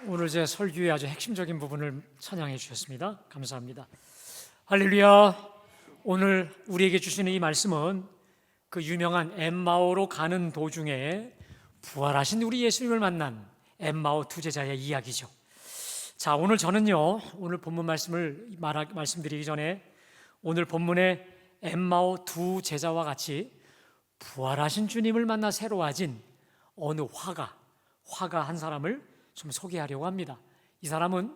오늘 제 설교의 아주 핵심적인 부분을 찬양해 주셨습니다. 감사합니다. 할렐루야. 오늘 우리에게 주시는 이 말씀은 그 유명한 엠마오로 가는 도중에 부활하신 우리 예수님을 만난 엠마오 두 제자의 이야기죠. 자, 오늘 저는요, 오늘 본문 말씀드리기 전에 오늘 본문의 엠마오 두 제자와 같이 부활하신 주님을 만나 새로워진 어느 화가 한 사람을 좀 소개하려고 합니다. 이 사람은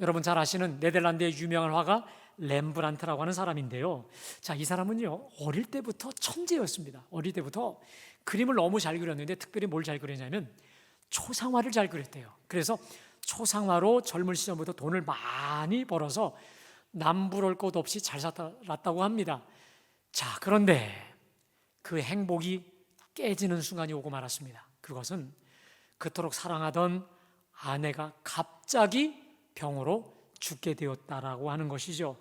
여러분 잘 아시는 네덜란드의 유명한 화가 렘브란트라고 하는 사람인데요. 자, 이 사람은요, 어릴 때부터 천재였습니다. 어릴 때부터 그림을 너무 잘 그렸는데 특별히 뭘 잘 그렸냐면 초상화를 잘 그렸대요. 그래서 초상화로 젊은 시절부터 돈을 많이 벌어서 남부러울 것 없이 잘 살았다고 합니다. 자, 그런데 그 행복이 깨지는 순간이 오고 말았습니다. 그것은 그토록 사랑하던 아내가 갑자기 병으로 죽게 되었다라고 하는 것이죠.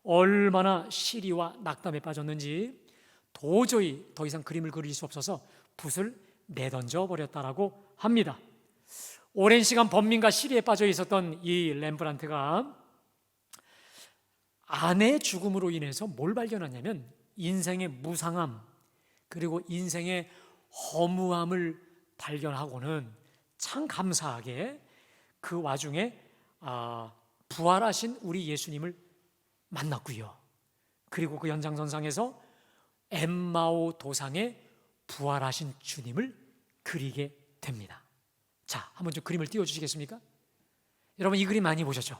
얼마나 시리와 낙담에 빠졌는지 도저히 더 이상 그림을 그릴 수 없어서 붓을 내던져 버렸다라고 합니다. 오랜 시간 번민과 시리에 빠져 있었던 이 렘브란트가 아내의 죽음으로 인해서 뭘 발견하냐면 인생의 무상함 그리고 인생의 허무함을 발견하고는 참 감사하게 그 와중에 부활하신 우리 예수님을 만났고요. 그리고 그 연장선상에서 엠마오 도상에 부활하신 주님을 그리게 됩니다. 자, 한번 좀 그림을 띄워주시겠습니까? 여러분 이 그림 많이 보셨죠?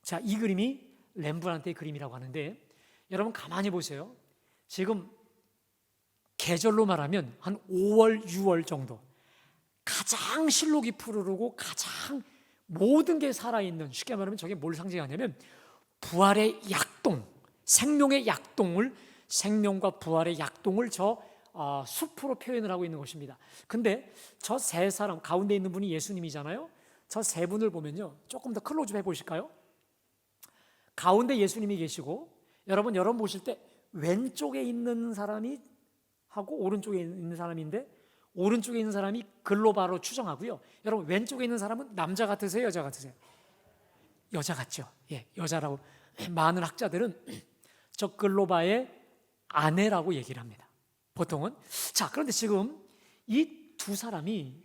자, 이 그림이 렘브란트의 그림이라고 하는데 여러분 가만히 보세요. 지금 계절로 말하면 한 5월, 6월 정도 가장 실록이 푸르르고 가장 모든 게 살아있는, 쉽게 말하면 저게 뭘 상징하냐면 부활의 약동, 생명의 약동을, 생명과 부활의 약동을 저 숲으로 표현을 하고 있는 것입니다. 근데 저 세 사람 가운데 있는 분이 예수님이잖아요. 저 세 분을 보면요, 조금 더 클로즈업 해보실까요? 가운데 예수님이 계시고 여러분 보실 때 왼쪽에 있는 사람이 하고 오른쪽에 있는 사람인데 오른쪽에 있는 사람이 글로바로 추정하고요. 여러분 왼쪽에 있는 사람은 남자 같으세요? 여자 같으세요? 여자 같죠. 예, 여자라고 많은 학자들은 저 글로바의 아내라고 얘기를 합니다. 보통은. 자, 그런데 지금 이 두 사람이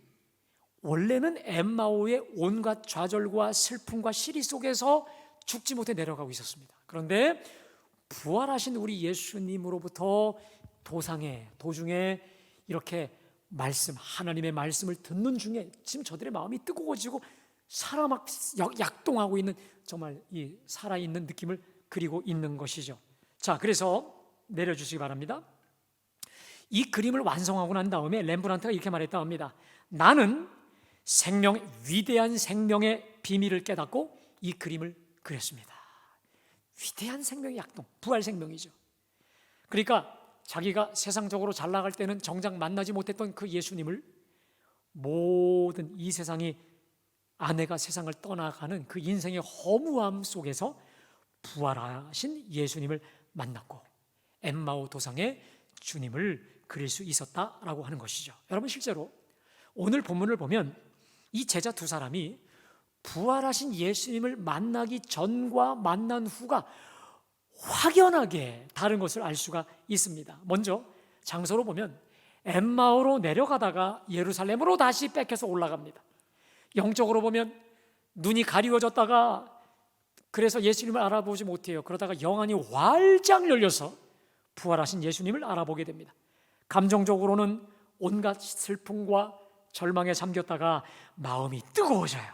원래는 엠마오의 온갖 좌절과 슬픔과 시리 속에서 죽지 못해 내려가고 있었습니다. 그런데 부활하신 우리 예수님으로부터 도중에 이렇게 하나님의 말씀을 듣는 중에 지금 저들의 마음이 뜨거워지고 막 약동하고 있는 정말 이 살아있는 느낌을 그리고 있는 것이죠. 자, 그래서 내려주시기 바랍니다. 이 그림을 완성하고 난 다음에 렘브란트가 이렇게 말했다고 합니다. 나는 위대한 생명의 비밀을 깨닫고 이 그림을 그렸습니다. 위대한 생명의 약동, 부활 생명이죠. 그러니까 자기가 세상적으로 잘 나갈 때는 정작 만나지 못했던 그 예수님을 모든 이 세상이 아내가 세상을 떠나가는 그 인생의 허무함 속에서 부활하신 예수님을 만났고 엠마오 도상에 주님을 그릴 수 있었다라고 하는 것이죠. 여러분 실제로 오늘 본문을 보면 이 제자 두 사람이 부활하신 예수님을 만나기 전과 만난 후가 확연하게 다른 것을 알 수가 있습니다. 먼저 장소로 보면 엠마오로 내려가다가 예루살렘으로 다시 뺏겨서 올라갑니다. 영적으로 보면 눈이 가리워졌다가 그래서 예수님을 알아보지 못해요. 그러다가 영안이 활짝 열려서 부활하신 예수님을 알아보게 됩니다. 감정적으로는 온갖 슬픔과 절망에 잠겼다가 마음이 뜨거워져요.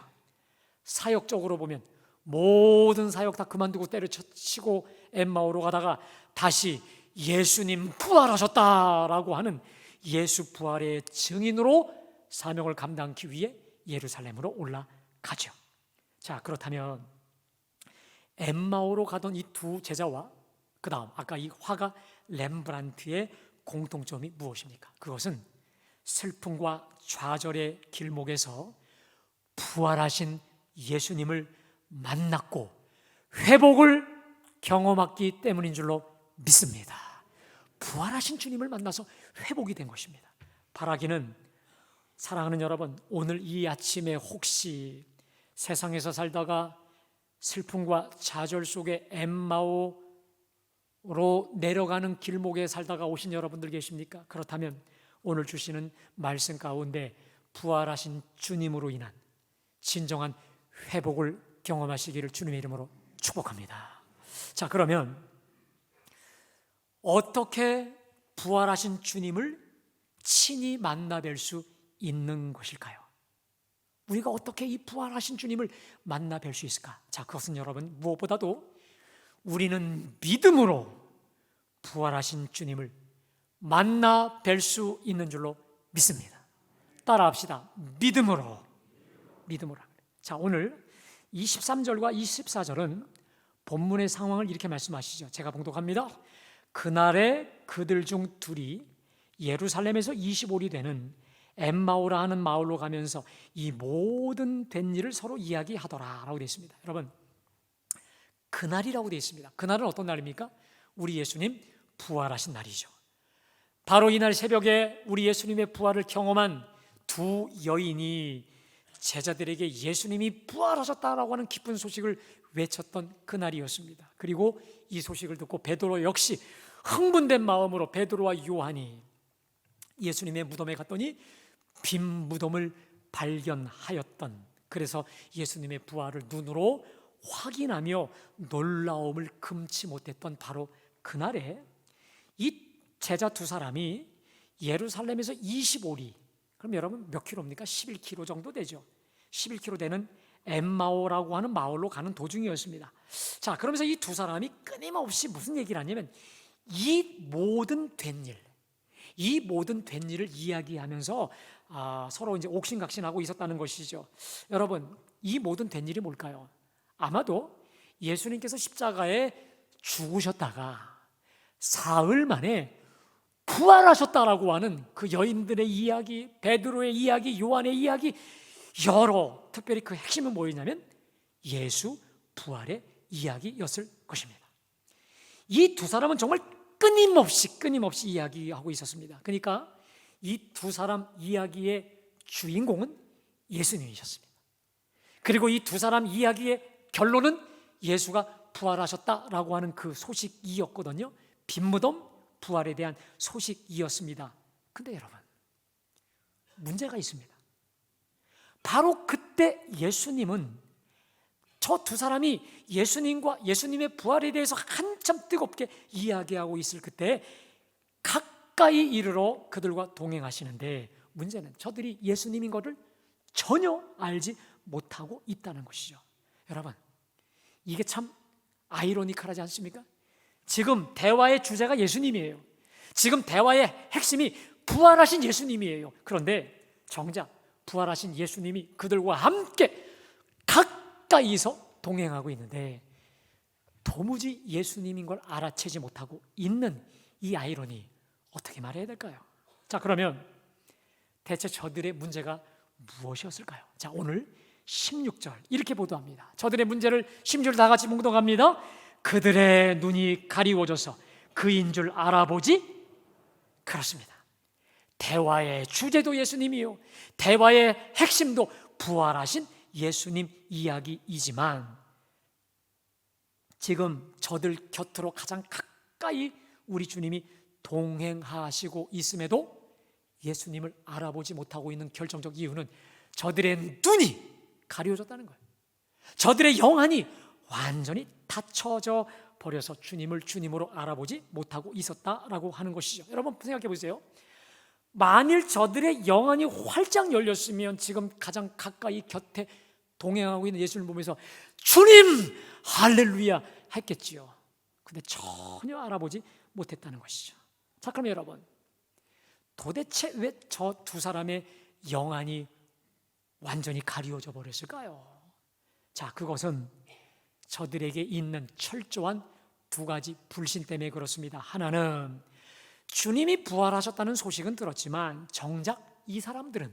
사역적으로 보면 모든 사역 다 그만두고 때려치고 엠마오로 가다가 다시 예수님 부활하셨다라고 하는 예수 부활의 증인으로 사명을 감당하기 위해 예루살렘으로 올라가죠. 자, 그렇다면 엠마오로 가던 이 두 제자와 그 다음 아까 이 화가 렘브란트의 공통점이 무엇입니까? 그것은 슬픔과 좌절의 길목에서 부활하신 예수님을 만났고 회복을 경험했기 때문인 줄로 믿습니다. 부활하신 주님을 만나서 회복이 된 것입니다. 바라기는 사랑하는 여러분, 오늘 이 아침에 혹시 세상에서 살다가 슬픔과 좌절 속에 엠마오로 내려가는 길목에 살다가 오신 여러분들 계십니까? 그렇다면 오늘 주시는 말씀 가운데 부활하신 주님으로 인한 진정한 회복을 경험하시기를 주님의 이름으로 축복합니다. 자, 그러면 어떻게 부활하신 주님을 친히 만나뵐 수 있는 것일까요? 우리가 어떻게 이 부활하신 주님을 만나뵐 수 있을까? 자, 그것은 여러분 무엇보다도 우리는 믿음으로 부활하신 주님을 만나뵐 수 있는 줄로 믿습니다. 따라합시다. 믿음으로. 자, 오늘 23절과 24절은 본문의 상황을 이렇게 말씀하시죠. 제가 봉독합니다. 그날에 그들 중 둘이 예루살렘에서 25리 되는 엠마오라 하는 마을로 가면서 이 모든 된 일을 서로 이야기하더라 라고 되어 있습니다. 여러분, 그날이라고 되어 있습니다. 그날은 어떤 날입니까? 우리 예수님 부활하신 날이죠. 바로 이날 새벽에 우리 예수님의 부활을 경험한 두 여인이 제자들에게 예수님이 부활하셨다라고 하는 기쁜 소식을 외쳤던 그날이었습니다. 그리고 이 소식을 듣고 베드로 역시 흥분된 마음으로 베드로와 요한이 예수님의 무덤에 갔더니 빈 무덤을 발견하였던, 그래서 예수님의 부활을 눈으로 확인하며 놀라움을 금치 못했던 바로 그날에 이 제자 두 사람이 예루살렘에서 25리, 그럼 여러분 몇 킬로입니까? 11km 정도 되죠. 11km 되는 엠마오라고 하는 마을로 가는 도중이었습니다. 자, 그러면서 이 두 사람이 끊임없이 무슨 얘기를 하냐면 이 모든 된 일을 이야기하면서 서로 이제 옥신각신하고 있었다는 것이죠. 여러분, 이 모든 된 일이 뭘까요? 아마도 예수님께서 십자가에 죽으셨다가 사흘 만에 부활하셨다라고 하는 그 여인들의 이야기, 베드로의 이야기, 요한의 이야기, 특별히 그 핵심은 뭐였냐면 예수 부활의 이야기였을 것입니다. 이 두 사람은 정말 끊임없이 이야기하고 있었습니다. 그러니까 이 두 사람 이야기의 주인공은 예수님이셨습니다. 그리고 이 두 사람 이야기의 결론은 예수가 부활하셨다라고 하는 그 소식이었거든요. 빈무덤 부활에 대한 소식이었습니다. 근데 여러분, 문제가 있습니다. 바로 그때 예수님은 저 두 사람이 예수님과 예수님의 부활에 대해서 한참 뜨겁게 이야기하고 있을 그때 가까이 이르러 그들과 동행하시는데, 문제는 저들이 예수님인 것을 전혀 알지 못하고 있다는 것이죠. 여러분, 이게 참 아이러니컬하지 않습니까? 지금 대화의 주제가 예수님이에요. 지금 대화의 핵심이 부활하신 예수님이에요. 그런데 정작 부활하신 예수님이 그들과 함께 가까이서 동행하고 있는데 도무지 예수님인 걸 알아채지 못하고 있는 이 아이러니, 어떻게 말해야 될까요? 자, 그러면 대체 저들의 문제가 무엇이었을까요? 자, 오늘 16절 이렇게 보도합니다. 저들의 문제를 16절 다 같이 봉독합니다. 그들의 눈이 가리워져서 그인 줄 알아보지. 그렇습니다. 대화의 주제도 예수님이요, 대화의 핵심도 부활하신 예수님 이야기이지만 지금 저들 곁으로 가장 가까이 우리 주님이 동행하시고 있음에도 예수님을 알아보지 못하고 있는 결정적 이유는 저들의 눈이 가려졌다는 거예요. 저들의 영안이 완전히 닫혀져 버려서 주님을 주님으로 알아보지 못하고 있었다라고 하는 것이죠. 여러분 생각해 보세요. 만일 저들의 영안이 활짝 열렸으면 지금 가장 가까이 곁에 동행하고 있는 예수를 보면서 주님 할렐루야 했겠지요. 근데 전혀 알아보지 못했다는 것이죠. 자, 그럼 여러분, 도대체 왜 저 두 사람의 영안이 완전히 가리워져 버렸을까요? 자, 그것은 저들에게 있는 철저한 두 가지 불신 때문에 그렇습니다. 하나는 주님이 부활하셨다는 소식은 들었지만 정작 이 사람들은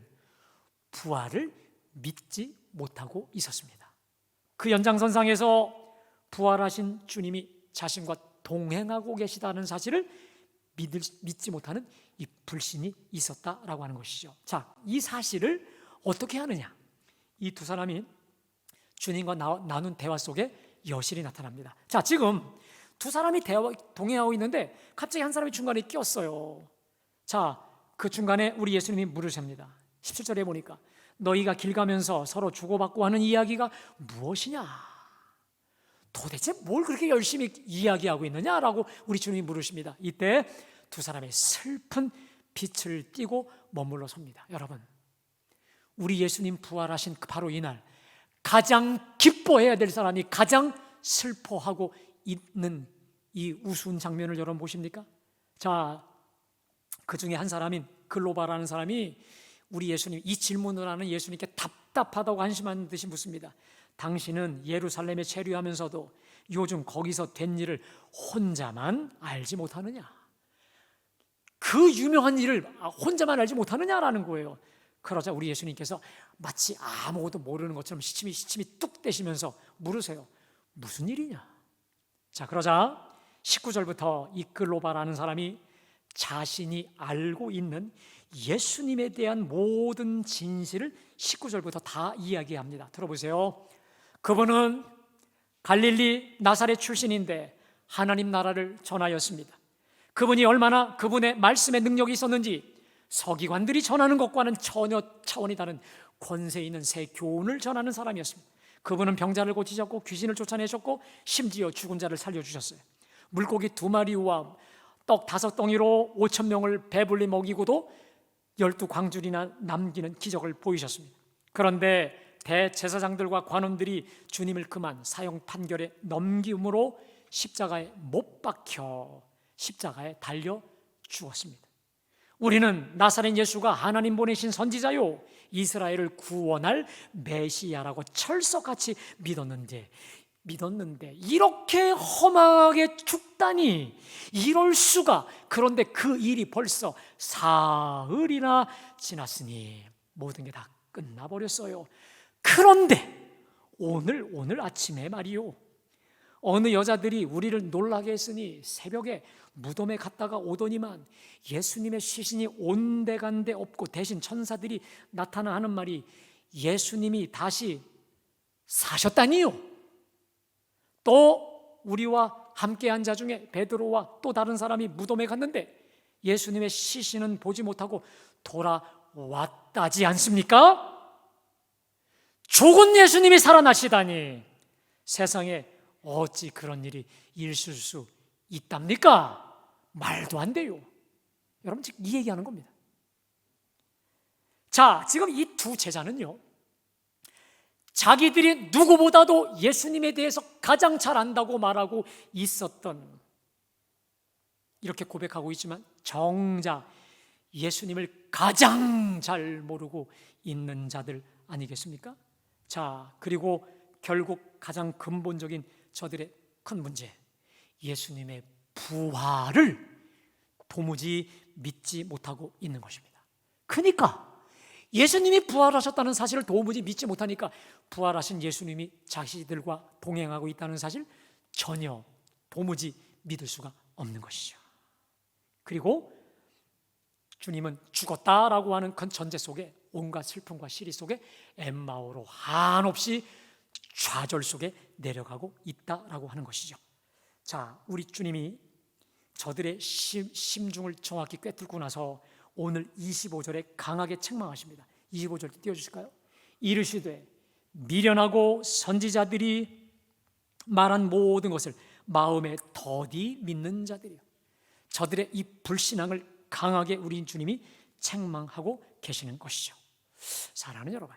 부활을 믿지 못하고 있었습니다. 그 연장선상에서 부활하신 주님이 자신과 동행하고 계시다는 사실을 믿지 못하는 이 불신이 있었다라고 하는 것이죠. 자, 이 사실을 어떻게 하느냐? 이 두 사람이 주님과 나눈 대화 속에 여실히 나타납니다. 자, 지금 두 사람이 동행하고 있는데 갑자기 한 사람이 중간에 끼었어요. 자, 그 중간에 우리 예수님이 물으십니다. 17절에 보니까 너희가 길 가면서 서로 주고받고 하는 이야기가 무엇이냐? 도대체 뭘 그렇게 열심히 이야기하고 있느냐라고 우리 주님이 물으십니다. 이때 두 사람의 슬픈 빛을 띠고 머물러 섭니다. 여러분, 우리 예수님 부활하신 바로 이날 가장 기뻐해야 될 사람이 가장 슬퍼하고 있는 이 우스운 장면을 여러분 보십니까? 자, 그 중에 한 사람인 글로바라는 사람이 우리 예수님, 이 질문을 하는 예수님께 답답하다고 한심한 듯이 묻습니다. 당신은 예루살렘에 체류하면서도 요즘 거기서 된 일을 혼자만 알지 못하느냐? 그 유명한 일을 혼자만 알지 못하느냐라는 거예요. 그러자 우리 예수님께서 마치 아무것도 모르는 것처럼 시침이 뚝 떼시면서 물으세요. 무슨 일이냐? 자, 그러자 19절부터 이 글로바라는 사람이 자신이 알고 있는 예수님에 대한 모든 진실을 19절부터 다 이야기합니다. 들어보세요. 그분은 갈릴리 나사렛 출신인데 하나님 나라를 전하였습니다. 그분이 얼마나 그분의 말씀의 능력이 있었는지 서기관들이 전하는 것과는 전혀 차원이 다른 권세 있는 새 교훈을 전하는 사람이었습니다. 그분은 병자를 고치셨고 귀신을 쫓아내셨고 심지어 죽은 자를 살려주셨어요. 물고기 2마리와 떡 5덩이로 5,000명을 배불리 먹이고도 12광줄이나 남기는 기적을 보이셨습니다. 그런데 대제사장들과 관원들이 주님을 그만 사형 판결에 넘김으로 십자가에 못 박혀 십자가에 달려 죽었습니다. 우리는 나사렛 예수가 하나님 보내신 선지자요 이스라엘을 구원할 메시아라고 철석같이 믿었는데 이렇게 험하게 죽다니, 이럴 수가. 그런데 그 일이 벌써 사흘이나 지났으니 모든 게 다 끝나버렸어요. 그런데 오늘 아침에 말이요, 어느 여자들이 우리를 놀라게 했으니 새벽에 무덤에 갔다가 오더니만 예수님의 시신이 온데간데 없고 대신 천사들이 나타나 하는 말이 예수님이 다시 사셨다니요. 또 우리와 함께한 자 중에 베드로와 또 다른 사람이 무덤에 갔는데 예수님의 시신은 보지 못하고 돌아왔다지 않습니까? 죽은 예수님이 살아나시다니 세상에 어찌 그런 일이 있을 수 있답니까? 말도 안 돼요. 여러분, 지금 이 얘기하는 겁니다. 자, 지금 이 두 제자는요, 자기들이 누구보다도 예수님에 대해서 가장 잘 안다고 말하고 있었던, 이렇게 고백하고 있지만 정작 예수님을 가장 잘 모르고 있는 자들 아니겠습니까? 자, 그리고 결국 가장 근본적인 저들의 큰 문제, 예수님의 부활을 도무지 믿지 못하고 있는 것입니다. 그러니까 예수님이 부활하셨다는 사실을 도무지 믿지 못하니까 부활하신 예수님이 자신들과 동행하고 있다는 사실 전혀 도무지 믿을 수가 없는 것이죠. 그리고 주님은 죽었다라고 하는 그 전제 속에, 온갖 슬픔과 시리 속에 엠마오로 한없이 좌절 속에 내려가고 있다라고 하는 것이죠. 자, 우리 주님이 저들의 심중을 정확히 꿰뚫고 나서 오늘 25절에 강하게 책망하십니다. 25절 띄워주실까요? 이르시되 미련하고 선지자들이 말한 모든 것을 마음에 더디 믿는 자들이요. 저들의 이 불신앙을 강하게 우리 주님이 책망하고 계시는 것이죠. 사랑하는 여러분,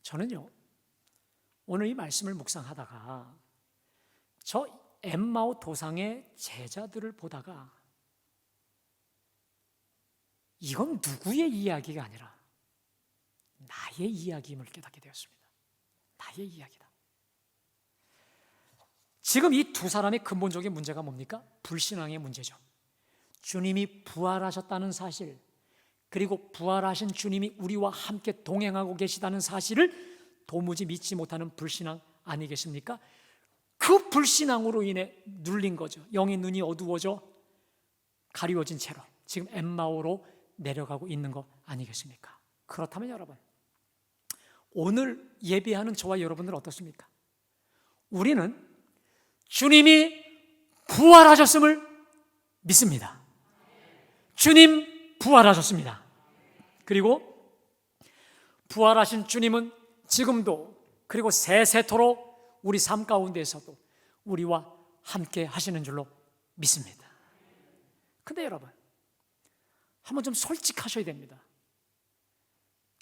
저는요 오늘 이 말씀을 묵상하다가 저 엠마오 도상의 제자들을 보다가 이건 누구의 이야기가 아니라 나의 이야기임을 깨닫게 되었습니다. 나의 이야기다. 지금 이 두 사람의 근본적인 문제가 뭡니까? 불신앙의 문제죠. 주님이 부활하셨다는 사실, 그리고 부활하신 주님이 우리와 함께 동행하고 계시다는 사실을 도무지 믿지 못하는 불신앙 아니겠습니까? 그 불신앙으로 인해 눌린 거죠. 영의 눈이 어두워져 가리워진 채로 지금 엠마오로 내려가고 있는 거 아니겠습니까? 그렇다면 여러분, 오늘 예배하는 저와 여러분들은 어떻습니까? 우리는 주님이 부활하셨음을 믿습니다. 주님 부활하셨습니다. 그리고 부활하신 주님은 지금도 그리고 세세토록 우리 삶 가운데에서도 우리와 함께 하시는 줄로 믿습니다. 근데 여러분, 한번 좀 솔직하셔야 됩니다.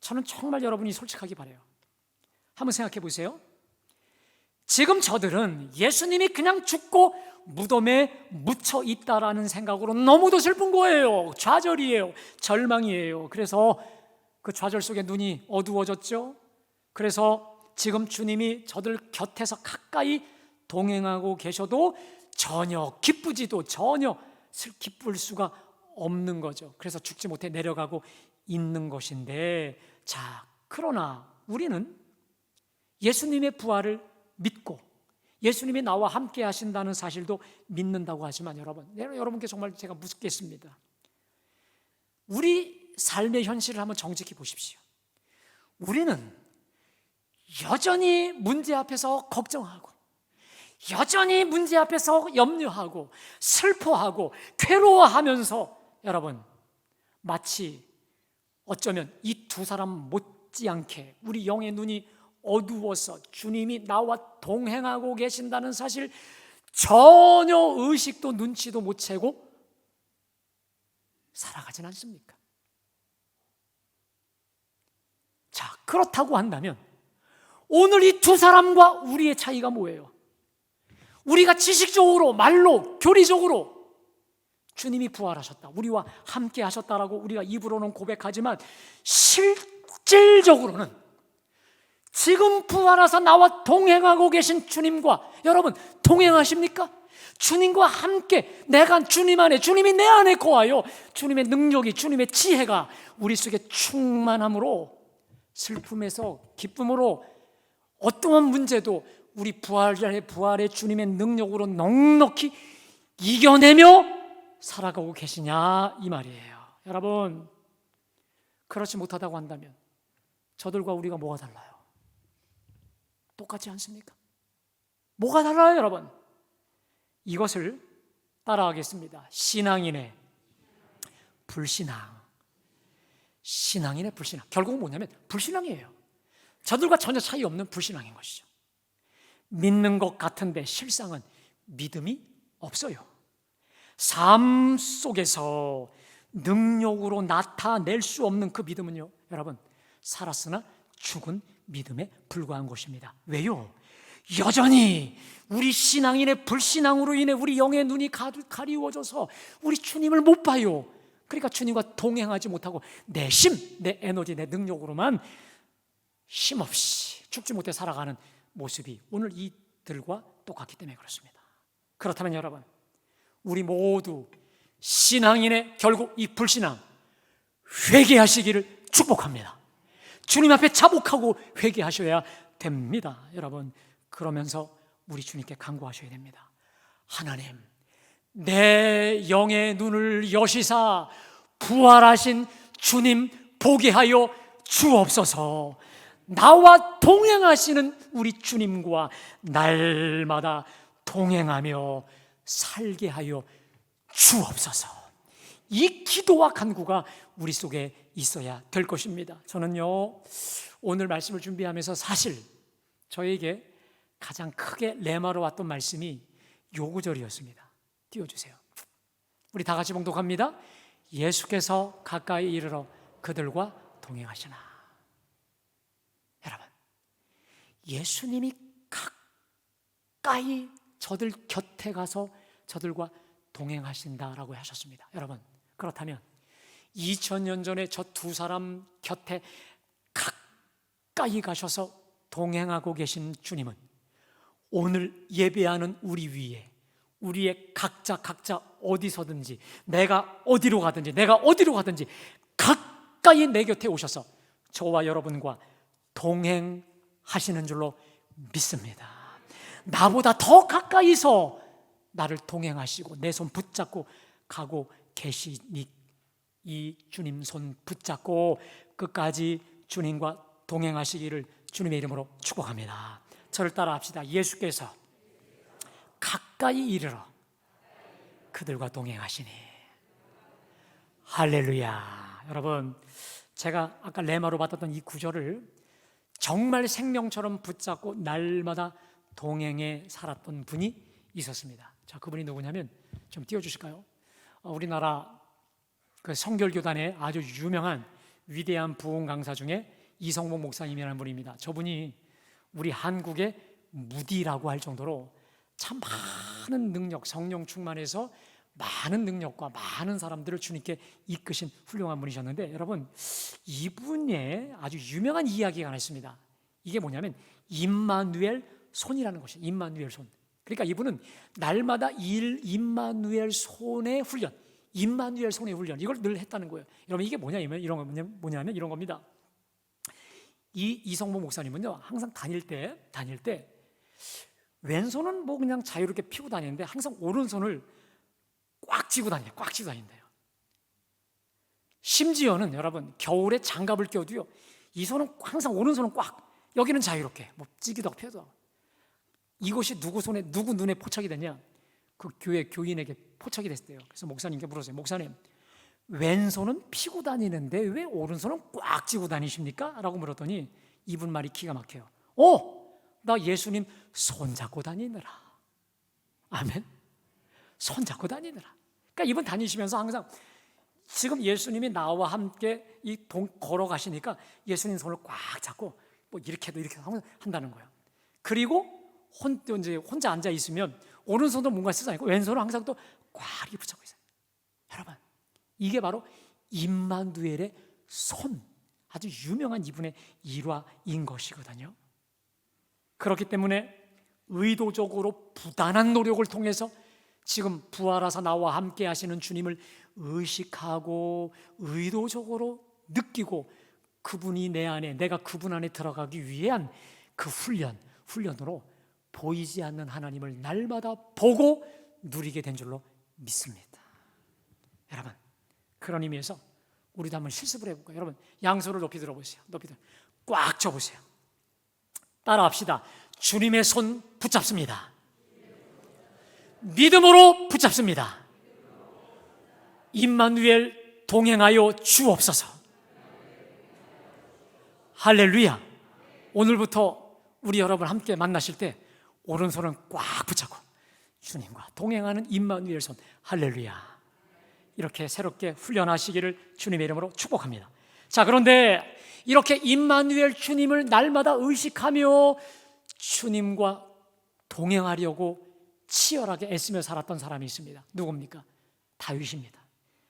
저는 정말 여러분이 솔직하기 바라요. 한번 생각해 보세요. 지금 저들은 예수님이 그냥 죽고 무덤에 묻혀 있다라는 생각으로 너무도 슬픈 거예요. 좌절이에요. 절망이에요. 그래서 그 좌절 속에 눈이 어두워졌죠. 그래서 지금 주님이 저들 곁에서 가까이 동행하고 계셔도 전혀 기쁘지도 전혀 기쁠 수가 없는 거죠. 그래서 죽지 못해 내려가고 있는 것인데, 자, 그러나 우리는 예수님의 부활을 믿고 예수님이 나와 함께 하신다는 사실도 믿는다고 하지만 여러분께 정말 제가 묻겠습니다. 우리 삶의 현실을 한번 정직히 보십시오. 우리는 여전히 문제 앞에서 걱정하고, 여전히 문제 앞에서 염려하고 슬퍼하고 괴로워하면서 여러분, 마치 어쩌면 이 두 사람 못지않게 우리 영의 눈이 어두워서 주님이 나와 동행하고 계신다는 사실 전혀 의식도 눈치도 못 채고 살아가진 않습니까? 자, 그렇다고 한다면 오늘 이 두 사람과 우리의 차이가 뭐예요? 우리가 지식적으로, 말로, 교리적으로 주님이 부활하셨다, 우리와 함께 하셨다라고 우리가 입으로는 고백하지만 실질적으로는 지금 부활하사 나와 동행하고 계신 주님과 여러분 동행하십니까? 주님과 함께 내가 주님 안에, 주님이 내 안에 거하여 주님의 능력이, 주님의 지혜가 우리 속에 충만함으로 슬픔에서 기쁨으로 어떠한 문제도 우리 부활의 주님의 능력으로 넉넉히 이겨내며 살아가고 계시냐 이 말이에요. 여러분, 그렇지 못하다고 한다면 저들과 우리가 뭐가 달라요? 똑같지 않습니까? 뭐가 달라요, 여러분? 이것을 따라하겠습니다. 신앙인의 불신앙. 신앙인의 불신앙. 결국은 뭐냐면 불신앙이에요. 저들과 전혀 차이 없는 불신앙인 것이죠. 믿는 것 같은데 실상은 믿음이 없어요. 삶 속에서 능력으로 나타낼 수 없는 그 믿음은요, 여러분, 살았으나 죽은 믿음에 불과한 것입니다. 왜요? 여전히 우리 신앙인의 불신앙으로 인해 우리 영의 눈이 가리워져서 우리 주님을 못 봐요. 그러니까 주님과 동행하지 못하고 내 힘, 내 에너지, 내 능력으로만 힘없이 죽지 못해 살아가는 모습이 오늘 이들과 똑같기 때문에 그렇습니다. 그렇다면 여러분, 우리 모두 신앙인의 결국 이 불신앙 회개하시기를 축복합니다. 주님 앞에 자복하고 회개하셔야 됩니다. 여러분, 그러면서 우리 주님께 간구하셔야 됩니다. 하나님, 내 영의 눈을 여시사 부활하신 주님 보게 하여 주옵소서. 나와 동행하시는 우리 주님과 날마다 동행하며 살게 하여 주옵소서. 이 기도와 간구가 우리 속에 있어야 될 것입니다. 저는요, 오늘 말씀을 준비하면서 사실 저에게 가장 크게 레마로 왔던 말씀이 요 구절이었습니다. 띄워주세요. 우리 다 같이 봉독합니다. 예수께서 가까이 이르러 그들과 동행하시나. 여러분, 예수님이 가까이 저들 곁에 가서 저들과 동행하신다라고 하셨습니다. 여러분, 그렇다면 2000년 전에 저 두 사람 곁에 가까이 가셔서 동행하고 계신 주님은 오늘 예배하는 우리 위에, 우리의 각자 어디서든지, 내가 어디로 가든지 가까이 내 곁에 오셔서 저와 여러분과 동행하시는 줄로 믿습니다. 나보다 더 가까이서 나를 동행하시고 내 손 붙잡고 가고 계시니 이 주님 손 붙잡고 끝까지 주님과 동행하시기를 주님의 이름으로 축복합니다. 저를 따라 합시다. 예수께서 가까이 이르러 그들과 동행하시니. 할렐루야. 여러분, 제가 아까 레마로 받았던 이 구절을 정말 생명처럼 붙잡고 날마다 동행해 살았던 분이 있었습니다. 자, 그분이 누구냐면, 좀 띄워주실까요? 우리나라 그 성결교단의 아주 유명한 위대한 부흥 강사 중에 이성복 목사님이라는 분입니다. 저분이 우리 한국의 무디라고 할 정도로 참 많은 능력, 성령 충만해서 많은 능력과 많은 사람들을 주님께 이끄신 훌륭한 분이셨는데, 여러분, 이분의 아주 유명한 이야기가 하나 있습니다. 이게 뭐냐면 임마누엘 손이라는 것이에요. 임마누엘 손. 그러니까 이분은 날마다 임마누엘 손의 훈련, 임마누엘 손의 훈련, 이걸 늘 했다는 거예요. 여러분, 이게 뭐냐면 이런 겁니다. 이 이성모 목사님은요, 항상 다닐 때 왼손은 뭐 그냥 자유롭게 피고 다니는데 항상 오른손을 꽉 쥐고 다닌대요. 심지어는 여러분, 겨울에 장갑을 껴도요, 이 손은 항상 오른손은 꽉, 여기는 자유롭게 뭐 찌기도 하고 펴도 하고. 이것이 누구 눈에 포착이 됐냐? 그 교회 교인에게 포착이 됐대요. 그래서 목사님께 물었어요. 목사님, 왼손은 피고 다니는데 왜 오른손은 꽉 쥐고 다니십니까? 라고 물었더니 이분 말이 기가 막혀요. 나 예수님 손잡고 다니느라. 아멘. 손잡고 다니느라. 그러니까 이분 다니시면서 항상 지금 예수님이 나와 함께 걸어가시니까 예수님 손을 꽉 잡고 뭐 이렇게도 이렇게 한다는 거예요. 그리고 혼자 앉아 있으면 오른손도 뭔가 쓰자니까 왼손은 항상 또 꽉 이렇게 붙잡고 있어요. 여러분, 이게 바로 임마누엘의 손, 아주 유명한 이분의 일화인 것이거든요. 그렇기 때문에 의도적으로 부단한 노력을 통해서 지금 부활하사 나와 함께 하시는 주님을 의식하고 의도적으로 느끼고 그분이 내 안에, 내가 그분 안에 들어가기 위한 그 훈련으로 보이지 않는 하나님을 날마다 보고 누리게 된 줄로 믿습니다. 여러분, 그런 의미에서 우리도 한번 실습을 해볼까요? 여러분, 양손을 높이 들어보세요. 꽉 쥐어보세요. 따라합시다. 주님의 손 붙잡습니다. 믿음으로 붙잡습니다. 임마누엘 동행하여 주옵소서. 할렐루야. 오늘부터 우리 여러분 함께 만나실 때 오른손은 꽉 붙잡고 주님과 동행하는 임마누엘 손. 할렐루야. 이렇게 새롭게 훈련하시기를 주님의 이름으로 축복합니다. 자, 그런데 이렇게 임마누엘 주님을 날마다 의식하며 주님과 동행하려고 치열하게 애쓰며 살았던 사람이 있습니다. 누굽니까? 다윗입니다.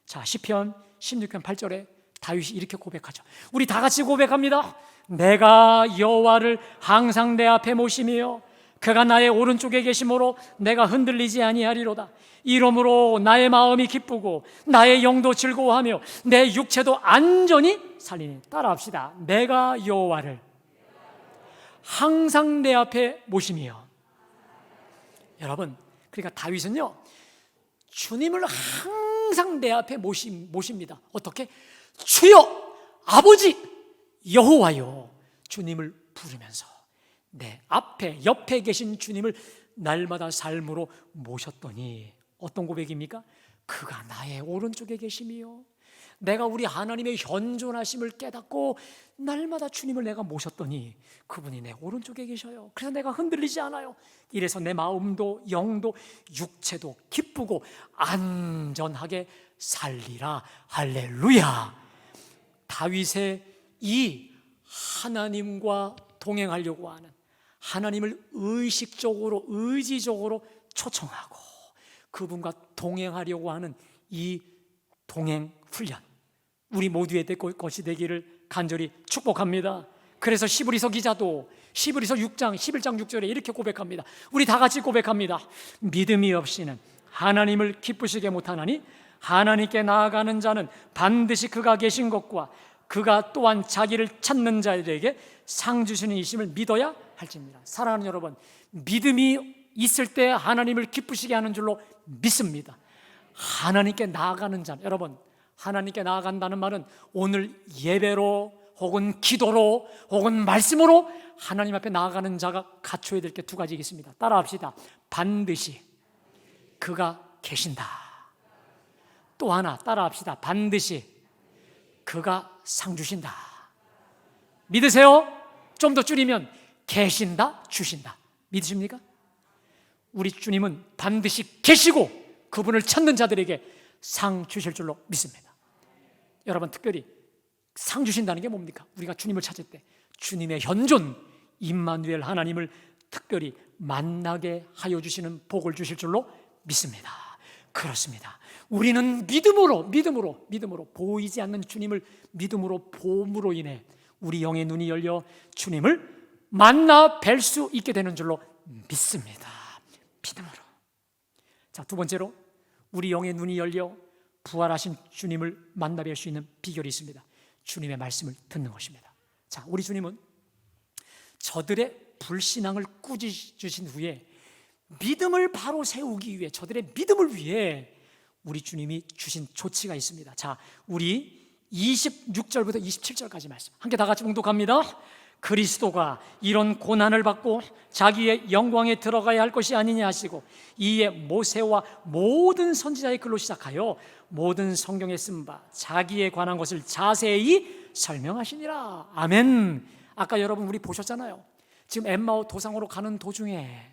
자, 시편 16편 8절에 다윗이 이렇게 고백하죠. 우리 다 같이 고백합니다. 내가 여호와를 항상 내 앞에 모시며 그가 나의 오른쪽에 계심으로 내가 흔들리지 아니하리로다. 이러므로 나의 마음이 기쁘고 나의 영도 즐거워하며 내 육체도 안전히 살리니. 따라합시다. 내가 여호와를 항상 내 앞에 모시며. 여러분, 그러니까 다윗은요, 주님을 항상 내 앞에 모십니다. 어떻게? 주여 아버지 여호와여. 주님을 부르면서 내 앞에 옆에 계신 주님을 날마다 삶으로 모셨더니 어떤 고백입니까? 그가 나의 오른쪽에 계시며 내가 우리 하나님의 현존하심을 깨닫고 날마다 주님을 내가 모셨더니 그분이 내 오른쪽에 계셔요. 그래서 내가 흔들리지 않아요. 이래서 내 마음도 영도 육체도 기쁘고 안전하게 살리라. 할렐루야. 다윗의 이 하나님과 동행하려고 하는, 하나님을 의식적으로 의지적으로 초청하고 그분과 동행하려고 하는 이 동행 훈련, 우리 모두의 것이 되기를 간절히 축복합니다. 그래서 시브리서 기자도 시브리서 6장 11장 6절에 이렇게 고백합니다. 우리 다 같이 고백합니다. 믿음이 없이는 하나님을 기쁘시게 못하나니 하나님께 나아가는 자는 반드시 그가 계신 것과 그가 또한 자기를 찾는 자들에게 상 주시는 이심을 믿어야 할지입니다. 사랑하는 여러분, 믿음이 있을 때 하나님을 기쁘시게 하는 줄로 믿습니다. 하나님께 나아가는 자, 여러분, 하나님께 나아간다는 말은 오늘 예배로 혹은 기도로 혹은 말씀으로 하나님 앞에 나아가는 자가 갖춰야 될 게 두 가지 있습니다. 따라합시다. 반드시 그가 계신다. 또 하나 따라합시다. 반드시 그가 상 주신다. 믿으세요? 좀 더 줄이면 계신다, 주신다. 믿으십니까? 우리 주님은 반드시 계시고 그분을 찾는 자들에게 상 주실 줄로 믿습니다. 여러분, 특별히 상 주신다는 게 뭡니까? 우리가 주님을 찾을 때 주님의 현존 임마누엘 하나님을 특별히 만나게 하여 주시는 복을 주실 줄로 믿습니다. 그렇습니다. 우리는 믿음으로 보이지 않는 주님을 믿음으로 봄으로 인해 우리 영의 눈이 열려 주님을 만나 뵐 수 있게 되는 줄로 믿습니다. 믿음으로. 자, 두 번째로 우리 영의 눈이 열려 부활하신 주님을 만나 뵐 수 있는 비결이 있습니다. 주님의 말씀을 듣는 것입니다. 자, 우리 주님은 저들의 불신앙을 꾸짖으신 후에 믿음을 바로 세우기 위해, 저들의 믿음을 위해 우리 주님이 주신 조치가 있습니다. 자, 우리 26절부터 27절까지 말씀 함께 다 같이 봉독합니다. 그리스도가 이런 고난을 받고 자기의 영광에 들어가야 할 것이 아니냐 하시고 이에 모세와 모든 선지자의 글로 시작하여 모든 성경에 쓴 바 자기에 관한 것을 자세히 설명하시니라. 아멘. 아까 여러분 우리 보셨잖아요. 지금 엠마오 도상으로 가는 도중에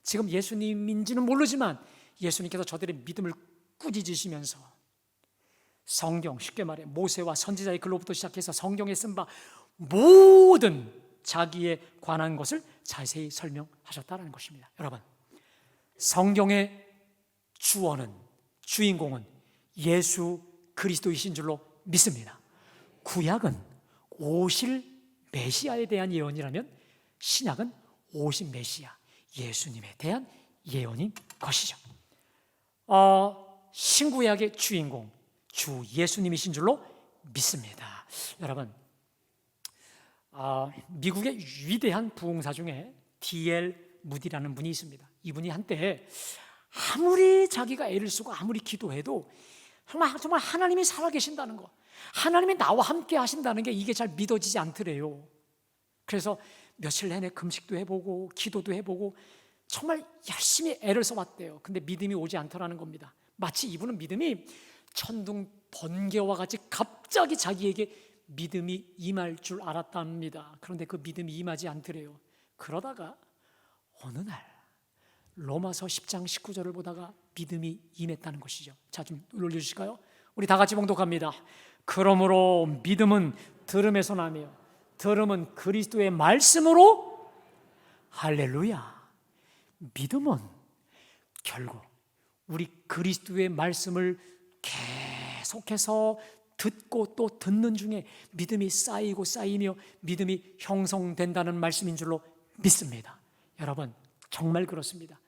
지금 예수님인지는 모르지만 예수님께서 저들의 믿음을 꾸짖으시면서 성경, 쉽게 말해 모세와 선지자의 글로부터 시작해서 성경에 쓴 바 모든 자기에 관한 것을 자세히 설명하셨다는 것입니다. 여러분, 성경의 주어는, 주인공은 예수 그리스도이신 줄로 믿습니다. 구약은 오실 메시아에 대한 예언이라면 신약은 오신 메시아 예수님에 대한 예언인 것이죠. 신구약의 주인공 주 예수님이신 줄로 믿습니다. 여러분, 미국의 위대한 부흥사 중에 D.L. 무디라는 분이 있습니다. 이분이 한때 아무리 자기가 애를 쓰고 아무리 기도해도 정말 하나님이 살아계신다는 거, 하나님이 나와 함께 하신다는 게 이게 잘 믿어지지 않더래요. 그래서 며칠 내내 금식도 해보고 기도도 해보고 정말 열심히 애를 써봤대요. 근데 믿음이 오지 않더라는 겁니다. 마치 이분은 믿음이 천둥 번개와 같이 갑자기 자기에게 믿음이 임할 줄 알았답니다. 그런데 그 믿음이 임하지 않더래요. 그러다가 어느 날 로마서 10장 19절을 보다가 믿음이 임했다는 것이죠. 자, 좀 올려주실까요? 우리 다 같이 봉독합니다. 그러므로 믿음은 들음에서 나며 들음은 그리스도의 말씀으로, 할렐루야. 믿음은 결국 우리 그리스도의 말씀을 계속해서 듣고 또 듣는 중에 믿음이 쌓이고 쌓이며 믿음이 형성된다는 말씀인 줄로 믿습니다. 여러분, 정말 그렇습니다.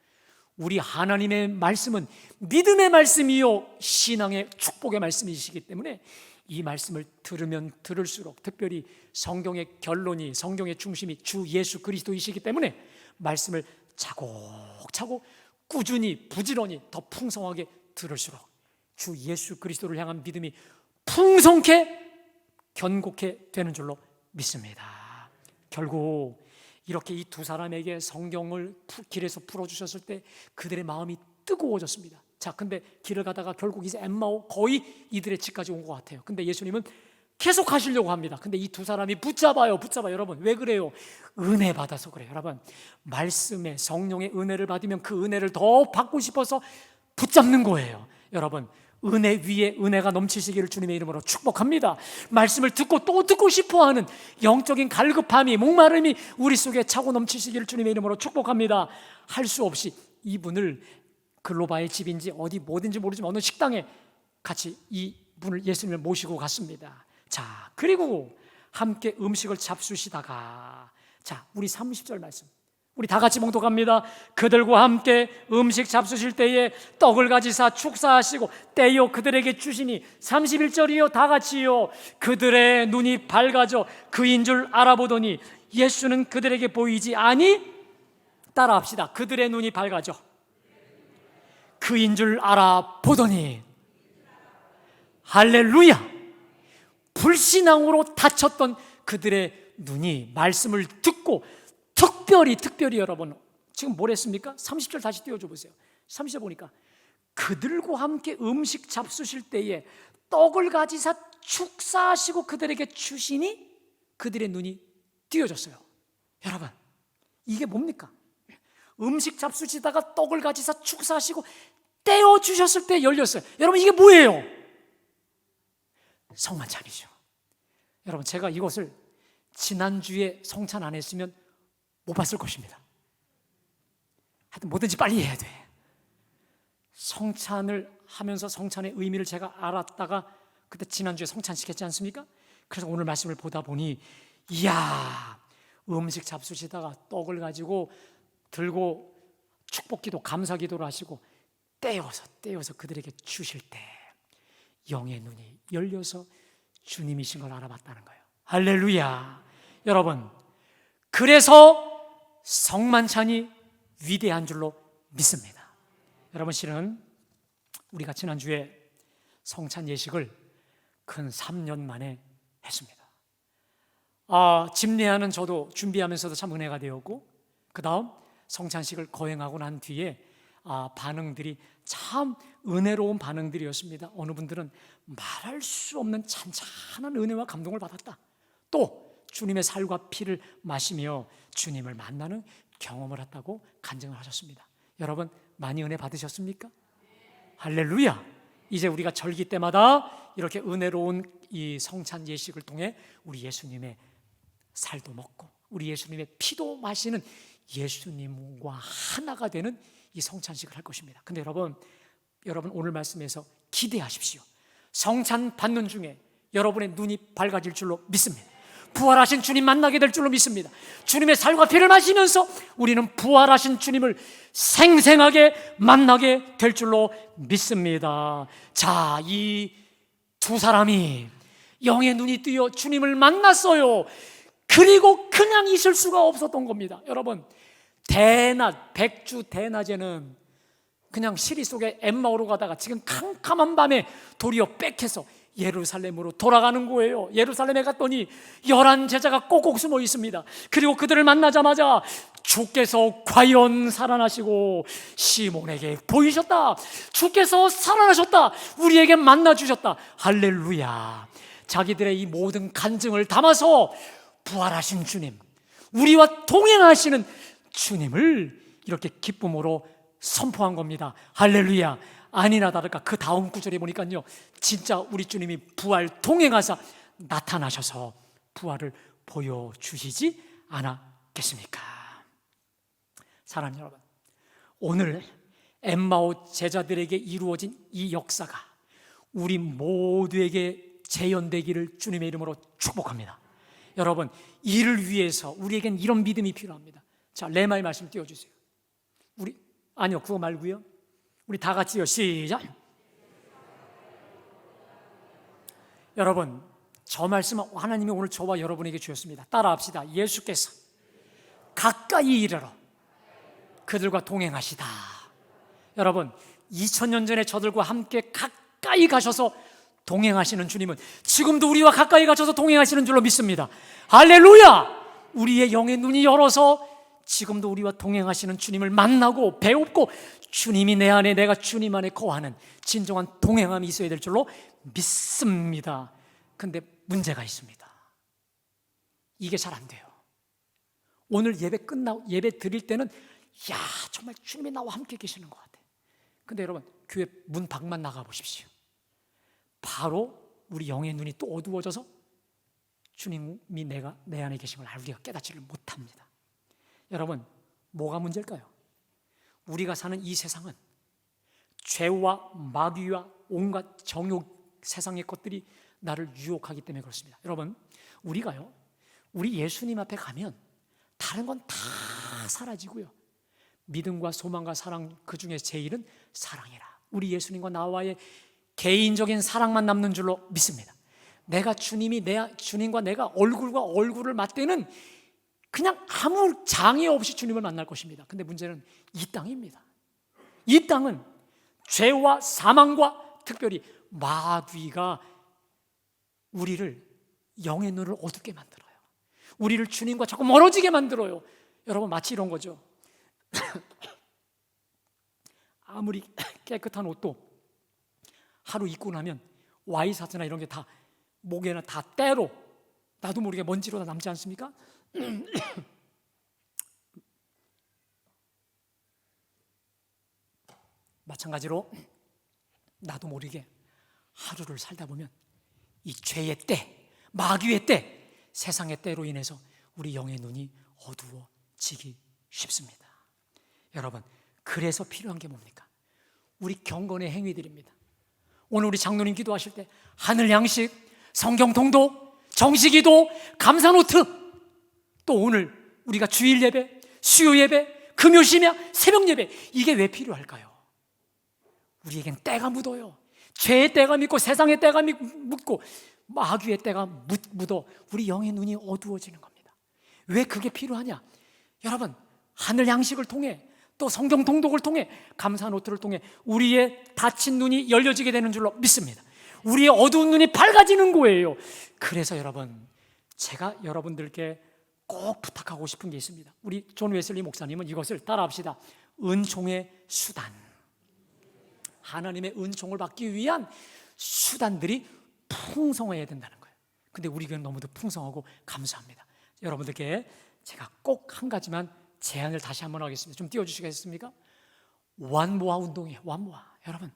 우리 하나님의 말씀은 믿음의 말씀이요 신앙의 축복의 말씀이시기 때문에 이 말씀을 들으면 들을수록, 특별히 성경의 결론이, 성경의 중심이 주 예수 그리스도이시기 때문에 말씀을 차곡차곡 꾸준히 부지런히 더 풍성하게 들을수록 주 예수 그리스도를 향한 믿음이 풍성케 견고케 되는 줄로 믿습니다. 결국 이렇게 이 두 사람에게 성경을 길에서 풀어주셨을 때 그들의 마음이 뜨거워졌습니다. 자, 근데 길을 가다가 결국 이제 엠마오 거의 이들의 집까지 온 것 같아요. 근데 예수님은 계속 하시려고 합니다. 근데 이 두 사람이 붙잡아요. 여러분, 왜 그래요? 은혜 받아서 그래요. 여러분, 말씀에 성령의 은혜를 받으면 그 은혜를 더 받고 싶어서 붙잡는 거예요. 여러분, 은혜 위에 은혜가 넘치시기를 주님의 이름으로 축복합니다. 말씀을 듣고 또 듣고 싶어하는 영적인 갈급함이, 목마름이 우리 속에 차고 넘치시기를 주님의 이름으로 축복합니다. 할 수 없이 이분을 글로바의 집인지 어디 뭐든지 모르지만 어느 식당에 같이 이분을, 예수님을 모시고 갔습니다. 자, 그리고 함께 음식을 잡수시다가, 자, 우리 30절 말씀 우리 다 같이 봉독합니다. 그들과 함께 음식 잡수실 때에 떡을 가지사 축사하시고 떼어 그들에게 주시니, 31절이요 다 같이요, 그들의 눈이 밝아져 그인 줄 알아보더니 예수는 그들에게 보이지 아니, 따라합시다. 그들의 눈이 밝아져 그인 줄 알아보더니, 할렐루야. 불신앙으로 닫혔던 그들의 눈이 말씀을 듣고 특별히 여러분 지금 뭘 했습니까? 30절 다시 띄워줘 보세요. 30절 보니까 그들과 함께 음식 잡수실 때에 떡을 가지사 축사하시고 그들에게 주시니 그들의 눈이 띄어졌어요. 여러분 이게 뭡니까? 음식 잡수시다가 떡을 가지사 축사하시고 떼어 주셨을 때 열렸어요. 여러분 이게 뭐예요? 성만찬이죠. 여러분 제가 이것을 지난주에 성찬 안 했으면 못 봤을 것입니다. 하여튼 뭐든지 빨리 해야 돼. 성찬을 하면서 성찬의 의미를 제가 알았다가 그때 지난주에 성찬식 했지 않습니까? 그래서 오늘 말씀을 보다 보니 이야, 음식 잡수시다가 떡을 가지고 들고 축복기도 감사기도를 하시고 떼어서 그들에게 주실 때 영의 눈이 열려서 주님이신 걸 알아봤다는 거예요. 할렐루야. 여러분 그래서 성만찬이 위대한 줄로 믿습니다. 여러분 실은 우리가 지난주에 성찬 예식을 근 3년 만에 했습니다. 집례하는 저도 준비하면서도 참 은혜가 되었고 그 다음 성찬식을 거행하고 난 뒤에 반응들이 참 은혜로운 반응들이었습니다. 어느 분들은 말할 수 없는 찬찬한 은혜와 감동을 받았다. 또 주님의 살과 피를 마시며 주님을 만나는 경험을 했다고 간증을 하셨습니다. 여러분 많이 은혜 받으셨습니까? 할렐루야. 이제 우리가 절기 때마다 이렇게 은혜로운 이 성찬 예식을 통해 우리 예수님의 살도 먹고 우리 예수님의 피도 마시는 예수님과 하나가 되는 이 성찬식을 할 것입니다. 근데 여러분 오늘 말씀에서 기대하십시오. 성찬 받는 중에 여러분의 눈이 밝아질 줄로 믿습니다. 부활하신 주님 만나게 될 줄로 믿습니다. 주님의 살과 피를 마시면서 우리는 부활하신 주님을 생생하게 만나게 될 줄로 믿습니다. 자, 이 두 사람이 영의 눈이 뜨여 주님을 만났어요. 그리고 그냥 있을 수가 없었던 겁니다. 여러분 백주 대낮에는 그냥 시리 속에 엠마오로 가다가 지금 캄캄한 밤에 도리어 빽해서 예루살렘으로 돌아가는 거예요. 예루살렘에 갔더니 11 제자가 꼭꼭 숨어 있습니다. 그리고 그들을 만나자마자 주께서 과연 살아나시고 시몬에게 보이셨다. 주께서 살아나셨다. 우리에게 만나주셨다. 할렐루야. 자기들의 이 모든 간증을 담아서 부활하신 주님, 우리와 동행하시는 주님을 이렇게 기쁨으로 선포한 겁니다. 할렐루야. 아니나 다를까 그 다음 구절에 보니까요 진짜 우리 주님이 부활 동행하사 나타나셔서 부활을 보여주시지 않았겠습니까? 사랑하는 여러분, 오늘 엠마오 제자들에게 이루어진 이 역사가 우리 모두에게 재현되기를 주님의 이름으로 축복합니다. 여러분 이를 위해서 우리에겐 이런 믿음이 필요합니다. 자, 레마의 말씀 띄워주세요. 그거 말고요. 우리 다 같이요. 시작. 여러분 저 말씀 하나님이 오늘 저와 여러분에게 주셨습니다. 따라합시다. 예수께서 가까이 이르러 그들과 동행하시다. 여러분 2000년 전에 저들과 함께 가까이 가셔서 동행하시는 주님은 지금도 우리와 가까이 가셔서 동행하시는 줄로 믿습니다. 할렐루야. 우리의 영의 눈이 열어서 지금도 우리와 동행하시는 주님을 만나고 배웁고 주님이 내 안에 내가 주님 안에 거하는 진정한 동행함이 있어야 될 줄로 믿습니다. 근데 문제가 있습니다. 이게 잘 안 돼요. 오늘 예배 드릴 때는 야 정말 주님이 나와 함께 계시는 것 같아. 근데 여러분 교회 문 밖만 나가 보십시오. 바로 우리 영의 눈이 또 어두워져서 주님이 내 안에 계신 걸 우리가 깨닫지를 못합니다. 여러분 뭐가 문제일까요? 우리가 사는 이 세상은 죄와 마귀와 온갖 정욕 세상의 것들이 나를 유혹하기 때문에 그렇습니다. 여러분 우리가요 우리 예수님 앞에 가면 다른 건 다 사라지고요 믿음과 소망과 사랑 그 중에 제일은 사랑이라. 우리 예수님과 나와의 개인적인 사랑만 남는 줄로 믿습니다. 주님과 내가 얼굴과 얼굴을 맞대는 그냥 아무 장애 없이 주님을 만날 것입니다. 근데 문제는 이 땅입니다. 이 땅은 죄와 사망과 특별히 마귀가 우리를 영의 눈을 어둡게 만들어요. 우리를 주님과 자꾸 멀어지게 만들어요. 여러분, 마치 이런 거죠. 아무리 깨끗한 옷도 하루 입고 나면 와이사트나 이런 게 다 목에나 다 때로 나도 모르게 먼지로 다 남지 않습니까? 마찬가지로 나도 모르게 하루를 살다 보면 이 죄의 때, 마귀의 때, 세상의 때로 인해서 우리 영의 눈이 어두워지기 쉽습니다. 여러분, 그래서 필요한 게 뭡니까? 우리 경건의 행위들입니다. 오늘 우리 장로님 기도하실 때 하늘 양식, 성경 통독, 정식기도, 감사노트, 또 오늘 우리가 주일 예배, 수요 예배, 금요 심야, 새벽 예배, 이게 왜 필요할까요? 우리에겐 때가 묻어요. 죄의 때가 묻고 세상의 때가 묻고 마귀의 때가 묻어 우리 영의 눈이 어두워지는 겁니다. 왜 그게 필요하냐? 여러분, 하늘 양식을 통해 또 성경 통독을 통해 감사 노트를 통해 우리의 닫힌 눈이 열려지게 되는 줄로 믿습니다. 우리의 어두운 눈이 밝아지는 거예요. 그래서 여러분, 제가 여러분들께 꼭 부탁하고 싶은 게 있습니다. 우리 존 웨슬리 목사님은 이것을 따라합시다. 은총의 수단. 하나님의 은총을 받기 위한 수단들이 풍성해야 된다는 거예요. 근데 우리 교회는 너무도 풍성하고 감사합니다. 여러분들께 제가 꼭 한 가지만 제안을 다시 한번 하겠습니다. 좀 띄워주시겠습니까? 완모아 운동이에요. 완모아. 여러분,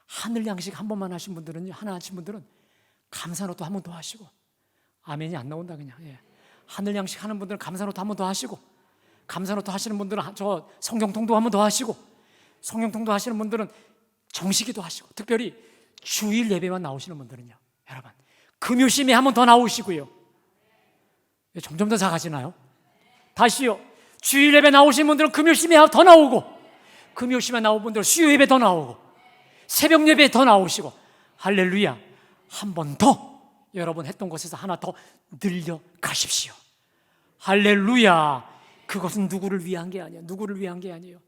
하늘 양식 한 번만 하신 분들은요, 하나 하신 분들은 감사노트 한 번 더 하시고, 아멘이 안 나온다 그냥. 예. 하늘 양식 하는 분들은 감사노트 한 번 더 하시고, 감사노트 하시는 분들은 저 성경통도 한 번 더 하시고, 성경통도 하시는 분들은 정식기도 하시고, 특별히 주일 예배만 나오시는 분들은요, 여러분 금요심에 한 번 더 나오시고요. 점점 더 작아지나요? 다시요. 주일 예배 나오신 분들은 금요심에 더 나오고, 금요심에 나온 분들은 수요 예배 더 나오고, 새벽 예배 더 나오시고, 할렐루야. 한 번 더 여러분 했던 것에서 하나 더 늘려 가십시오. 할렐루야. 그것은 누구를 위한 게 아니에요. 누구를 위한 게 아니에요.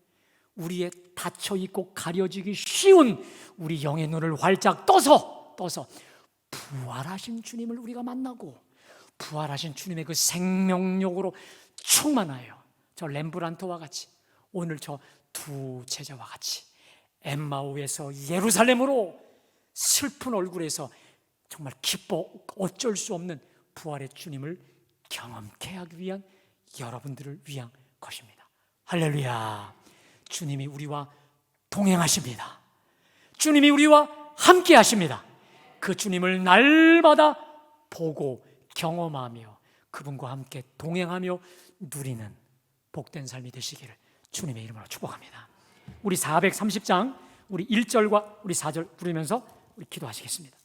우리의 닫혀있고 가려지기 쉬운 우리 영의 눈을 활짝 떠서 부활하신 주님을 우리가 만나고, 부활하신 주님의 그 생명력으로 충만하여 저 렘브란트와 같이, 오늘 저 두 제자와 같이 엠마오에서 예루살렘으로 슬픈 얼굴에서 정말 기뻐 어쩔 수 없는 부활의 주님을 경험케 하기 위한 여러분들을 위한 것입니다. 할렐루야. 주님이 우리와 동행하십니다. 주님이 우리와 함께 하십니다. 그 주님을 날마다 보고 경험하며 그분과 함께 동행하며 누리는 복된 삶이 되시기를 주님의 이름으로 축복합니다. 우리 430장 우리 1절과 우리 4절 부르면서 우리 기도하시겠습니다.